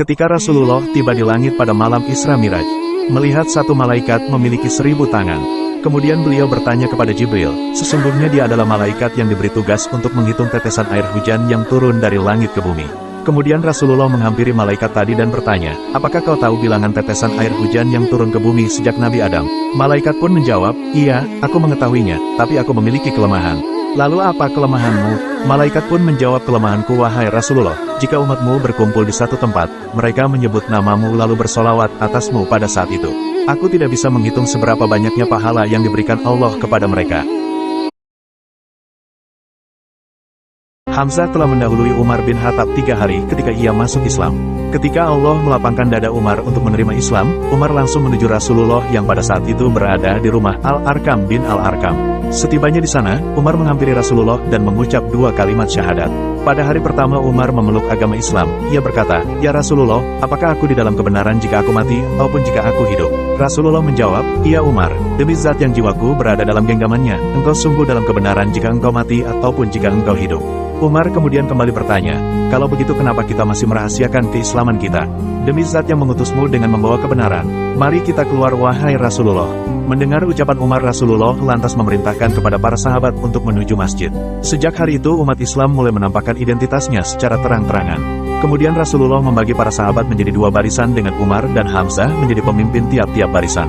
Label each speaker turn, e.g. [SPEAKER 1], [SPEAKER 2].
[SPEAKER 1] Ketika Rasulullah tiba di langit pada malam Isra Miraj, melihat satu malaikat memiliki 1000 tangan. Kemudian beliau bertanya kepada Jibril, sesungguhnya dia adalah malaikat yang diberi tugas untuk menghitung tetesan air hujan yang turun dari langit ke bumi. Kemudian Rasulullah menghampiri malaikat tadi dan bertanya, apakah kau tahu bilangan tetesan air hujan yang turun ke bumi sejak Nabi Adam? Malaikat pun menjawab, iya, aku mengetahuinya, tapi aku memiliki kelemahan. Lalu apa kelemahanmu? Malaikat pun menjawab, kelemahanku wahai Rasulullah, jika umatmu berkumpul di satu tempat, mereka menyebut namamu lalu bersolawat atasmu pada saat itu. Aku tidak bisa menghitung seberapa banyaknya pahala yang diberikan Allah kepada mereka. Hamzah telah mendahului Umar bin Khattab 3 hari ketika ia masuk Islam. Ketika Allah melapangkan dada Umar untuk menerima Islam, Umar langsung menuju Rasulullah yang pada saat itu berada di rumah Al-Arkam bin Al-Arkam. Setibanya di sana, Umar menghampiri Rasulullah dan mengucap 2 kalimat syahadat. Pada hari pertama Umar memeluk agama Islam, ia berkata, ya Rasulullah, apakah aku di dalam kebenaran jika aku mati, ataupun jika aku hidup? Rasulullah menjawab, iya Umar, demi zat yang jiwaku berada dalam genggamannya, engkau sungguh dalam kebenaran jika engkau mati ataupun jika engkau hidup. Umar kemudian kembali bertanya, kalau begitu kenapa kita masih merahasiakan keislaman kita? Demi zat yang mengutusmu dengan membawa kebenaran, mari kita keluar wahai Rasulullah. Mendengar ucapan Umar, Rasulullah lantas memerintahkan kepada para sahabat untuk menuju masjid. Sejak hari itu umat Islam mulai menampakkan identitasnya secara terang-terangan. Kemudian Rasulullah membagi para sahabat menjadi 2 barisan dengan Umar dan Hamzah menjadi pemimpin tiap-tiap barisan.